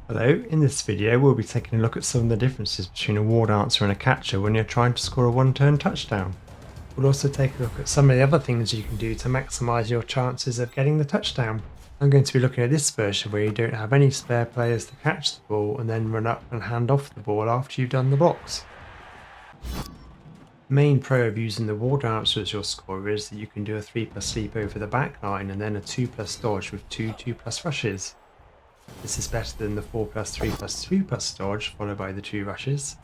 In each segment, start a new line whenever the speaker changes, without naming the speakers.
Hello, in this video we'll be taking a look at some of the differences between a Wardancer and a catcher when you're trying to score a one-turn touchdown. We'll also take a look at some of the other things you can do to maximise your chances of getting the touchdown. I'm going to be looking at this version where you don't have any spare players to catch the ball and then run up and hand off the ball after you've done the blocks. The main pro of using the Wardancer as your scorer is that you can do a 3+ sleep over the back line and then a 2+ dodge with two 2+ rushes. This is better than the 4+3+2+ dodge followed by the 2 rushes.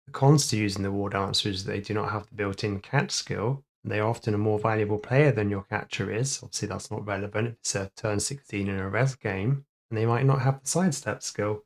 The cons to using the Wardancer is that they do not have the built-in catch skill, and they are often a more valuable player than your catcher is. Obviously that's not relevant if it's a turn 16 in a res game, and they might not have the sidestep skill.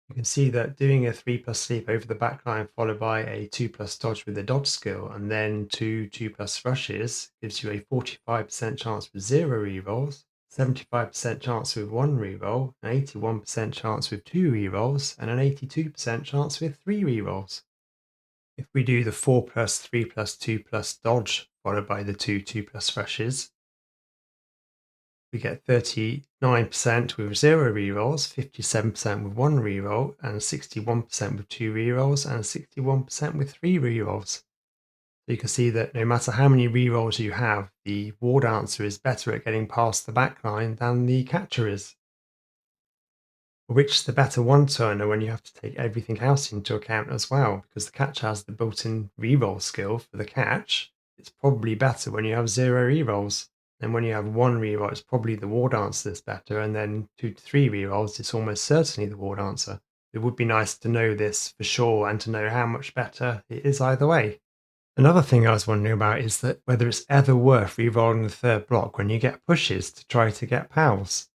You can see that doing a 3+ sleep over the back line followed by a 2+ dodge with the dodge skill and then two 2+ rushes gives you a 45% chance with 0 rerolls, 75% chance with 1 reroll, an 81% chance with 2 rerolls, and an 82% chance with 3 rerolls. If we do the 4+3+2+ dodge followed by the two 2+ rushes, we get 39% with 0 rerolls, 57% with 1 reroll, and 61% with 2 rerolls, and 61% with 3 rerolls. So you can see that no matter how many rerolls you have, the Wardancer is better at getting past the backline than the catcher is. Which the better one-turner when you have to take everything else into account as well, because the catcher has the built-in reroll skill for the catch. It's probably better when you have 0 rerolls. And when you have 1 reroll, it's probably the Wardancer that's better, and then 2 to 3 rerolls, it's almost certainly the Wardancer. It would be nice to know this for sure and to know how much better it is either way. Another thing I was wondering about is that whether it's ever worth rerolling the third block when you get pushes to try to get pals.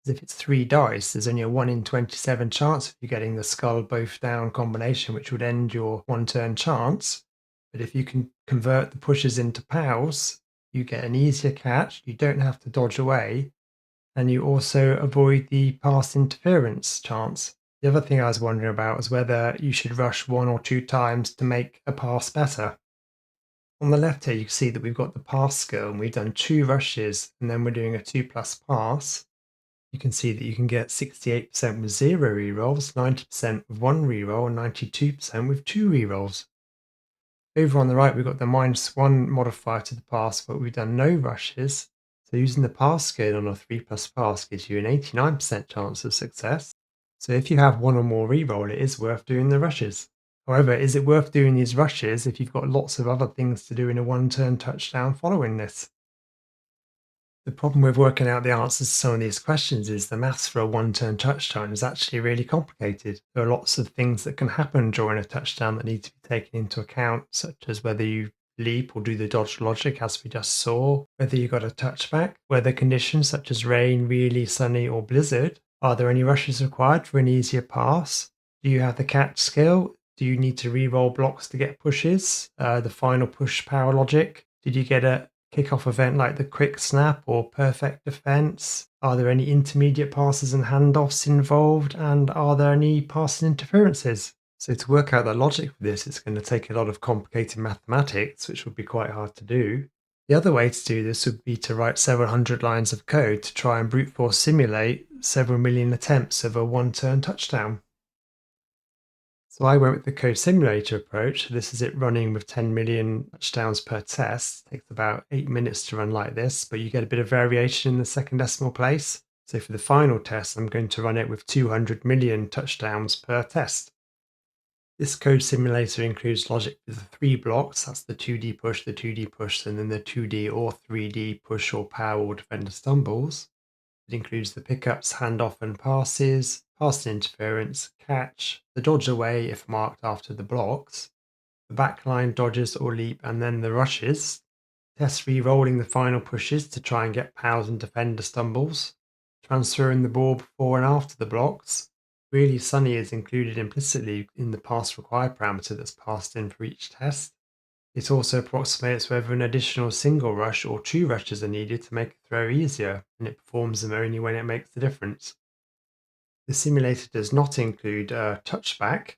If it's 3 dice, there's only a 1 in 27 chance of you getting the skull both down combination, which would end your one-turn chance. But if you can convert the pushes into pals, you get an easier catch, you don't have to dodge away, and you also avoid the pass interference chance. The other thing I was wondering about was whether you should rush 1 or 2 times to make a pass better. On the left here, you can see that we've got the pass skill, and we've done 2 rushes, and then we're doing a 2+ pass. You can see that you can get 68% with 0 rerolls, 90% with 1 reroll, and 92% with 2 rerolls. Over on the right, we've got the -1 modifier to the pass, but we've done no rushes. So using the pass scale on a 3+ pass gives you an 89% chance of success. So if you have 1 or more reroll, it is worth doing the rushes. However, is it worth doing these rushes if you've got lots of other things to do in a one-turn touchdown following this? The problem with working out the answers to some of these questions is the maths for a one-turn touchdown is actually really complicated. There are lots of things that can happen during a touchdown that need to be taken into account, such as whether you leap or do the dodge logic as we just saw, whether you got a touchback, weather conditions such as rain, really sunny or blizzard. Are there any rushes required for an easier pass? Do you have the catch skill? Do you need to re-roll blocks to get pushes? The final push power logic? Did you get a kickoff event like the quick snap or perfect defense? Are there any intermediate passes and handoffs involved? And are there any passing interferences? So to work out the logic for this, it's going to take a lot of complicated mathematics, which would be quite hard to do. The other way to do this would be to write several hundred lines of code to try and brute force simulate several million attempts of a one-turn touchdown. So I went with the code simulator approach. This is it running with 10 million touchdowns per test. It takes about 8 minutes to run like this, but you get a bit of variation in the second decimal place. So for the final test, I'm going to run it with 200 million touchdowns per test. This code simulator includes logic for the 3 blocks. That's the 2D push, the 2D push, and then the 2D or 3D push or power or defender stumbles. It includes the pickups, handoff and passes, pass and interference, catch, the dodge away if marked after the blocks, the backline dodges or leap, and then the rushes. Test re-rolling the final pushes to try and get powers and defender stumbles, transferring the ball before and after the blocks. Really sunny is included implicitly in the pass required parameter that's passed in for each test. It also approximates whether an additional single rush or 2 rushes are needed to make a throw easier, and it performs them only when it makes the difference. The simulator does not include touchback,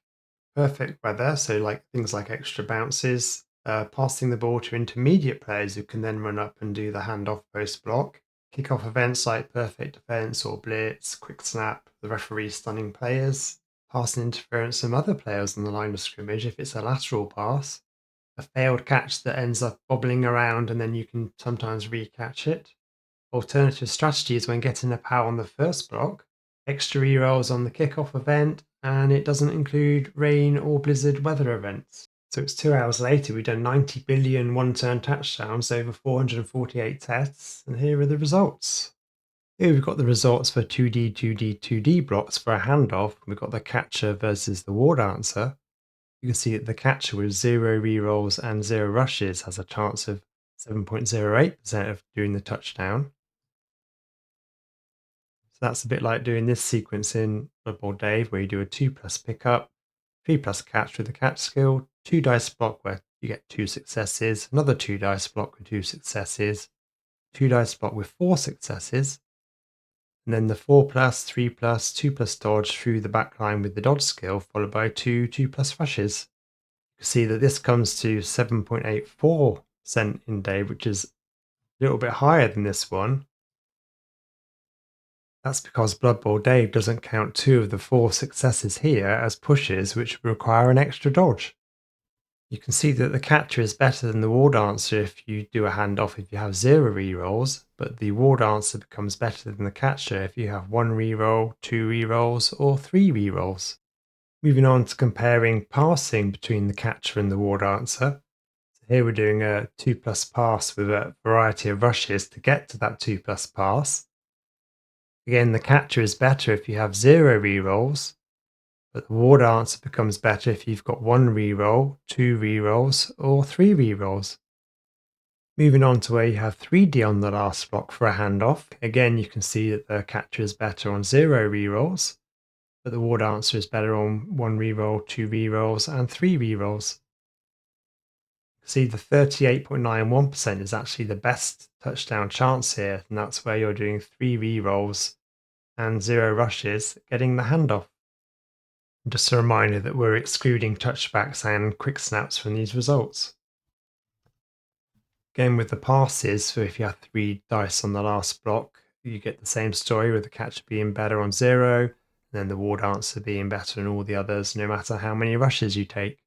perfect weather, so like things like extra bounces, passing the ball to intermediate players who can then run up and do the handoff post block, Kick-off events like perfect defense or blitz, quick snap, the referee stunning players, passing interference from other players on the line of scrimmage if it's a lateral pass, a failed catch that ends up bobbling around and then you can sometimes re-catch it. Alternative strategies when getting a POW on the first block, extra rerolls on the kickoff event, and it doesn't include rain or blizzard weather events. So it's 2 hours later, we've done 90 billion one-turn touchdowns over 448 tests, and here are the results. Here we've got the results for 2D, 2D, 2D blocks for a handoff. We've got the catcher versus the Wardancer. You can see that the catcher with 0 rerolls and 0 rushes has a chance of 7.08% of doing the touchdown. So that's a bit like doing this sequence in bloodbowldave where you do a 2+ pickup, 3+ catch with the catch skill, 2 dice block where you get 2 successes, another 2 dice block with 2 successes, 2 dice block with 4 successes, and then the 4+, 3+, 2+ dodge through the back line with the dodge skill, followed by 2+ rushes. You can see that this comes to 7.84% in Dave, which is a little bit higher than this one. That's because bloodbowldave doesn't count 2 of the 4 successes here as pushes, which require an extra dodge. You can see that the catcher is better than the Wardancer if you do a handoff if you have 0 rerolls, but the Wardancer becomes better than the catcher if you have 1 reroll, 2 rerolls, or 3 rerolls. Moving on to comparing passing between the catcher and the Wardancer. So here we're doing a 2+ pass with a variety of rushes to get to that 2+ pass. Again, the catcher is better if you have 0 rerolls, but the Wardancer becomes better if you've got 1 reroll, 2 rerolls, or 3 rerolls. Moving on to where you have 3D on the last block for a handoff. Again, you can see that the catcher is better on 0 rerolls, but the Wardancer is better on 1 reroll, 2 rerolls, and 3 rerolls. See, the 38.91% is actually the best touchdown chance here, and that's where you're doing 3 rerolls and 0 rushes, getting the handoff. Just a reminder that we're excluding touchbacks and quick snaps from these results. Again, with the passes, so if you have 3 dice on the last block, you get the same story with the catcher being better on 0, and then the Wardancer being better than all the others, no matter how many rushes you take.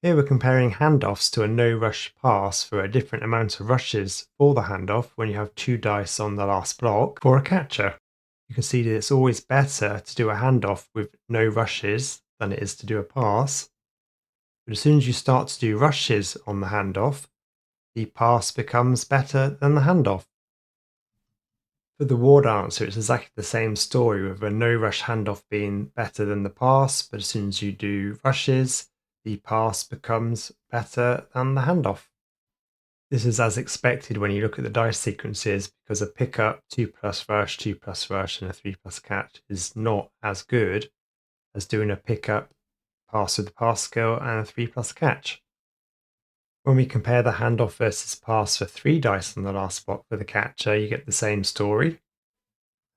Here we're comparing handoffs to a no-rush pass for a different amount of rushes for the handoff when you have 2 dice on the last block for a catcher. You can see that it's always better to do a handoff with no rushes than it is to do a pass. But as soon as you start to do rushes on the handoff, the pass becomes better than the handoff. For the Wardancer, it's exactly the same story with a no-rush handoff being better than the pass, but as soon as you do rushes, the pass becomes better than the handoff. This is as expected when you look at the dice sequences because a pickup, 2+ rush, 2+ rush, and a 3+ catch is not as good as doing a pickup, pass with the pass skill, and a 3+ catch. When we compare the handoff versus pass for 3 dice on the last block for the catcher, you get the same story.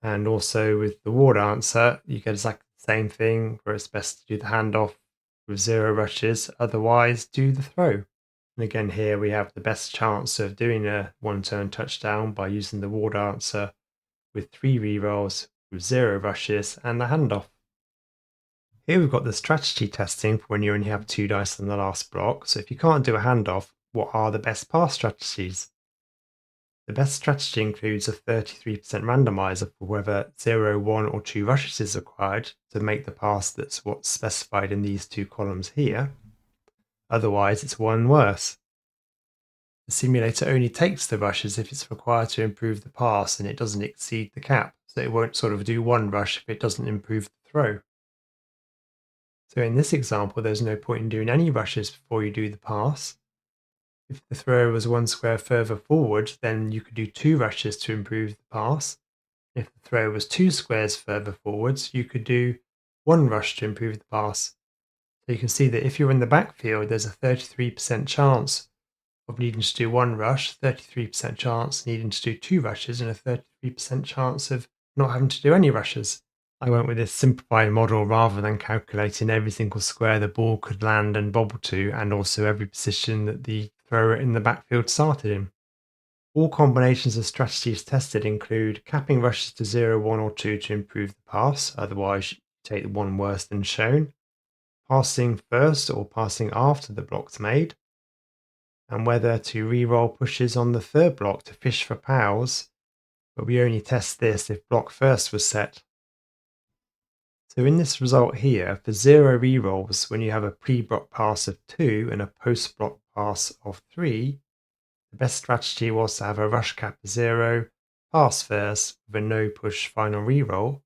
And also with the Wardancer, you get exactly the same thing, where it's best to do the handoff with 0 rushes, otherwise do the throw. And again here we have the best chance of doing a 1-turn touchdown by using the Wardancer with 3 rerolls, with 0 rushes, and the handoff. Here we've got the strategy testing for when you only have 2 dice on the last block. So if you can't do a handoff, what are the best pass strategies? The best strategy includes a 33% randomizer for whether 0, 1, or 2 rushes is required to make the pass that's what's specified in these 2 columns here. Otherwise, it's one worse. The simulator only takes the rushes if it's required to improve the pass and it doesn't exceed the cap, so it won't sort of do 1 rush if it doesn't improve the throw. So in this example, there's no point in doing any rushes before you do the pass. If the throw was 1 square further forward, then you could do 2 rushes to improve the pass. If the throw was 2 squares further forwards, you could do 1 rush to improve the pass. So you can see that if you're in the backfield, there's a 33% chance of needing to do 1 rush, 33% chance needing to do 2 rushes, and a 33% chance of not having to do any rushes. I went with this simplified model rather than calculating every single square the ball could land and bobble to, and also every position that the thrower in the backfield started in. All combinations of strategies tested include capping rushes to 0, 1 or 2 to improve the pass, otherwise you take the one worse than shown, passing first or passing after the block's made, and whether to re-roll pushes on the third block to fish for pals, but we only test this if block first was set. So in this result here, for 0 rerolls, when you have a pre-block pass of 2 and a post-block pass of 3, the best strategy was to have a rush cap of 0, pass first with a no push final reroll,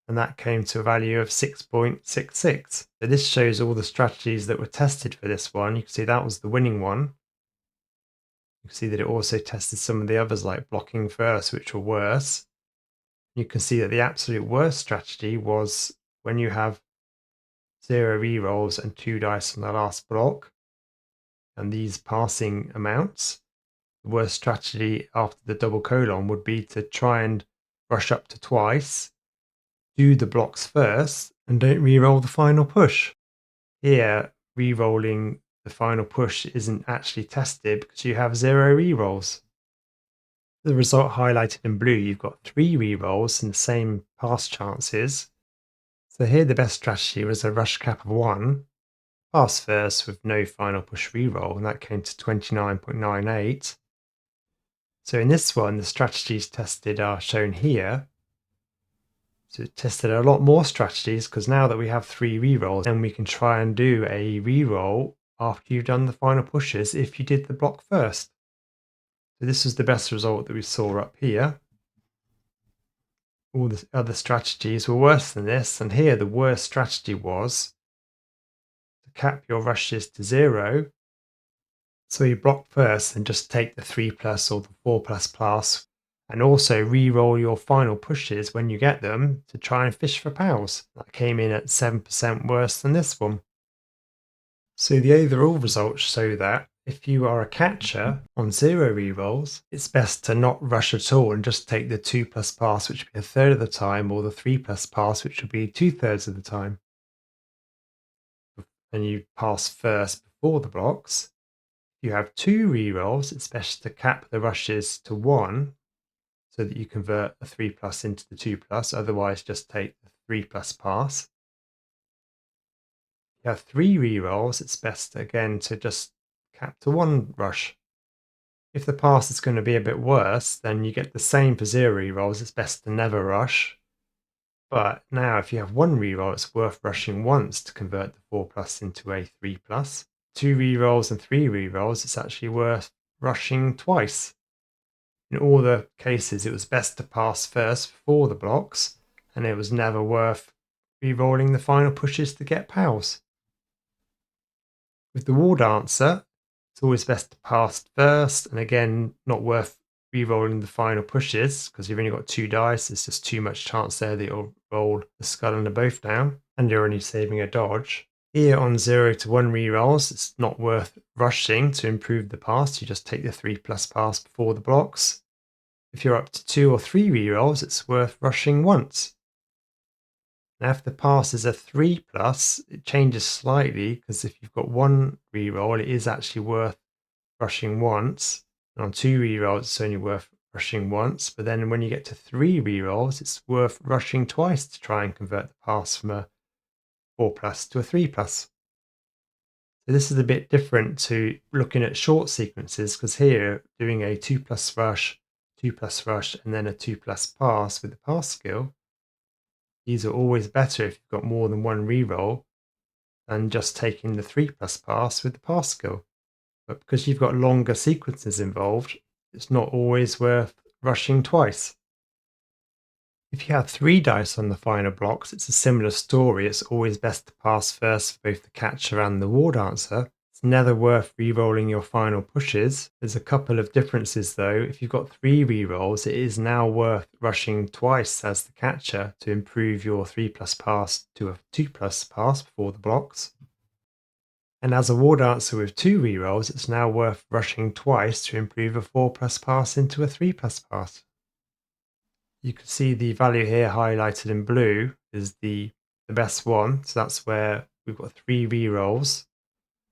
and that came to a value of 6.66. So this shows all the strategies that were tested for this one. You can see that was the winning one. You can see that it also tested some of the others like blocking first, which were worse. You can see that the absolute worst strategy was when you have 0 rerolls and 2 dice on the last block, and these passing amounts. The worst strategy after the double colon would be to try and rush up to twice, do the blocks first, and don't re-roll the final push. Here, re-rolling the final push isn't actually tested because you have 0 re-rolls. The result highlighted in blue, you've got 3 re-rolls and the same pass chances. So here the best strategy was a rush cap of 1, pass first with no final push re-roll, and that came to 29.98. So in this one, the strategies tested are shown here. So it tested a lot more strategies because now that we have 3 rerolls, then we can try and do a reroll after you've done the final pushes if you did the block first. So this is the best result that we saw up here. All the other strategies were worse than this, and here the worst strategy was to cap your rushes to 0. So you block first and just take the 3 plus or the 4 plus pass, and also re-roll your final pushes when you get them to try and fish for pals. That came in at 7% worse than this one. So the overall results show that if you are a catcher on 0 re-rolls, it's best to not rush at all and just take the 2 plus pass, which would be a third of the time, or the 3 plus pass, which would be 2/3 of the time. And you pass first before the blocks. If you have 2 re-rolls, it's best to cap the rushes to 1 so that you convert a 3 plus into the 2 plus, otherwise just take the 3 plus pass. If you have 3 re-rolls, it's best again to just cap to 1 rush. If the pass is going to be a bit worse, then you get the same for 0 re-rolls, it's best to never rush. But now if you have 1 re-roll, it's worth rushing once to convert the 4 plus into a 3 plus. 2 re-rolls and 3 re-rolls, it's actually worth rushing twice. In all the cases, it was best to pass first before the blocks, and it was never worth re-rolling the final pushes to get pals. With the Wardancer, it's always best to pass first, and again, not worth re-rolling the final pushes because you've only got 2 dice. There's just too much chance there that you'll roll the skull and the both down, and you're only saving a dodge. Here on 0 to 1 re-rolls, it's not worth rushing to improve the pass. You just take the 3 plus pass before the blocks. If you're up to 2 or 3 rerolls, it's worth rushing once. Now, if the pass is a 3 plus, it changes slightly because if you've got 1 reroll, it is actually worth rushing once. And on 2 rerolls, it's only worth rushing once. But then when you get to 3 rerolls, it's worth rushing twice to try and convert the pass from a 4 plus to a 3 plus. So this is a bit different to looking at short sequences because here, doing a 2 plus rush, 2 plus rush, and then a 2 plus pass with the pass skill, these are always better if you've got more than 1 reroll than just taking the 3 plus pass with the pass skill. But because you've got longer sequences involved, it's not always worth rushing twice. If you have 3 dice on the final blocks, it's a similar story. It's always best to pass first for both the catcher and the Wardancer. It's never worth re-rolling your final pushes. There's a couple of differences though. If you've got 3 re-rolls, it is now worth rushing twice as the catcher to improve your 3 plus pass to a 2 plus pass before the blocks. And as a Wardancer with 2 re-rolls, it's now worth rushing twice to improve a 4 plus pass into a 3 plus pass. You can see the value here highlighted in blue is the best one. So that's where we've got 3 re-rolls.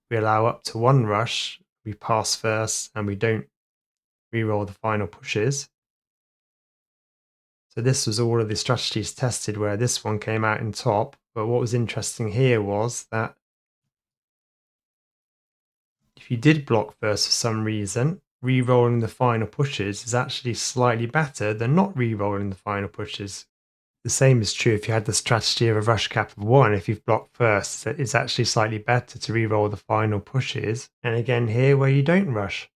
We allow up to 1 rush. We pass first and we don't reroll the final pushes. So this was all of the strategies tested where this one came out in top. But what was interesting here was that if you did block first for some reason, re-rolling the final pushes is actually slightly better than not re-rolling the final pushes. The same is true if you had the strategy of a rush cap of 1. If you've blocked first, it's actually slightly better to re-roll the final pushes. And again here where you don't rush.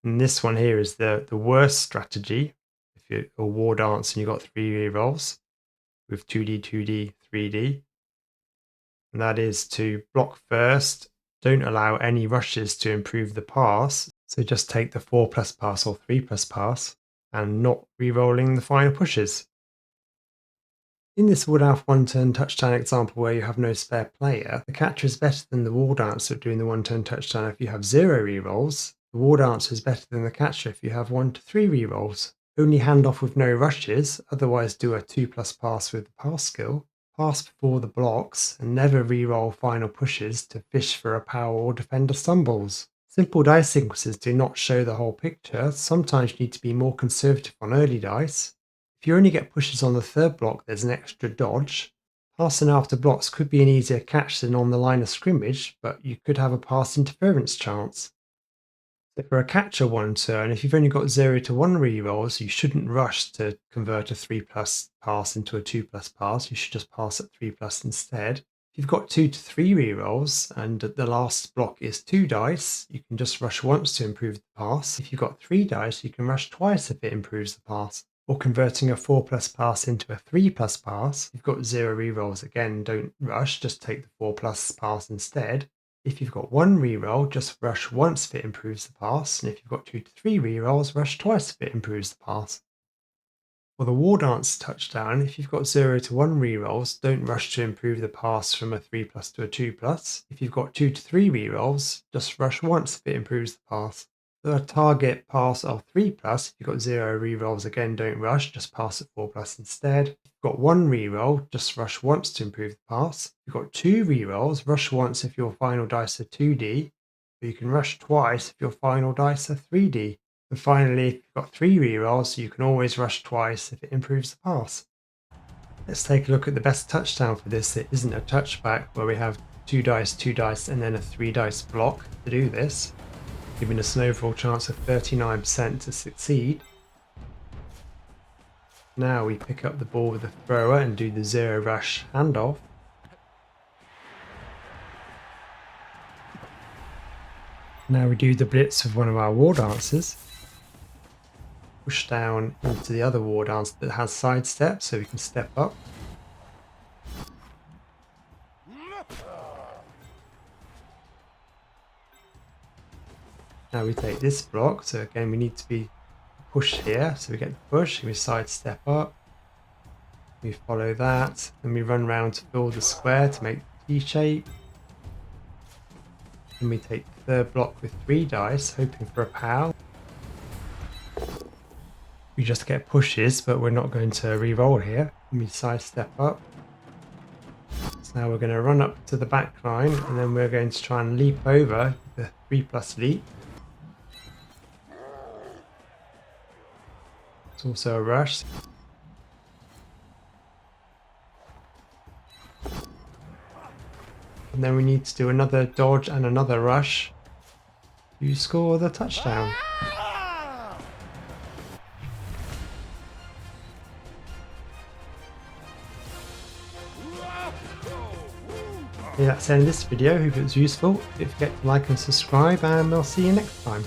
And this one here is the worst strategy. If you're a Wardancer and you've got 3 re-rolls with 2D, 2D, 3D. And that is to block first. Don't allow any rushes to improve the pass. So just take the 4+ pass or 3+ pass and not re-rolling the final pushes. In this Wood Elf one-turn touchdown example where you have no spare player, the catcher is better than the Wardancer at doing the one-turn touchdown if you have 0 rerolls. The Wardancer is better than the catcher if you have 1 to 3 rerolls. Only hand off with no rushes, otherwise do a 2+ pass with the pass skill. Pass before the blocks, and never reroll final pushes to fish for a power or defender stumbles. Simple dice sequences do not show the whole picture. Sometimes you need to be more conservative on early dice. If you only get pushes on the 3rd block, there's an extra dodge. Passing after blocks could be an easier catch than on the line of scrimmage, but you could have a pass interference chance. So for a catcher one turn, if you've only got 0 to 1 rerolls, you shouldn't rush to convert a 3+ pass into a 2+ pass. You should just pass at 3+ instead. If you've got 2 to 3 rerolls and the last block is 2 dice, you can just rush once to improve the pass. If you've got 3 dice, you can rush twice if it improves the pass. Or converting a 4+ pass into a 3+ pass. If you've got 0 rerolls, again, don't rush, just take the 4+ pass instead. If you've got 1 reroll, just rush once if it improves the pass, and if you've got 2 to 3 rerolls, rush twice if it improves the pass. For the Wardancer touchdown, if you've got 0 to 1 rerolls, don't rush to improve the pass from a 3+ to a 2+. If you've got 2 to 3 rerolls, just rush once if it improves the pass. For a target pass of 3+, if you've got 0 rerolls, again don't rush, just pass at 4+ instead. If you've got 1 reroll, just rush once to improve the pass. If you've got 2 rerolls, rush once if your final dice are 2D, or you can rush twice if your final dice are 3D. And finally, if you've got 3 rerolls, you can always rush twice if it improves the pass. Let's take a look at the best touchdown for this. It isn't a touchback where we have 2 dice, and then a 3 dice block to do this, giving us an overall chance of 39% to succeed. Now we pick up the ball with the thrower and do the 0 rush handoff. Now we do the blitz with one of our Wardancers. Push down into the other Wardancer that has sidestep so we can step up. Now we take this block, so again we need to be pushed here, so we get the push, we sidestep up, we follow that, and we run around to fill the square to make the T shape. And we take the 3rd block with 3 dice, hoping for a POW. We just get pushes, but we're not going to re-roll here. And we sidestep up. So now we're going to run up to the back line, and then we're going to try and leap over the 3+ leap. It's also a rush. And then we need to do another dodge and another rush to score the touchdown. Yeah, that's the end of this video. Hope it was useful. Don't forget to like and subscribe, and I'll see you next time.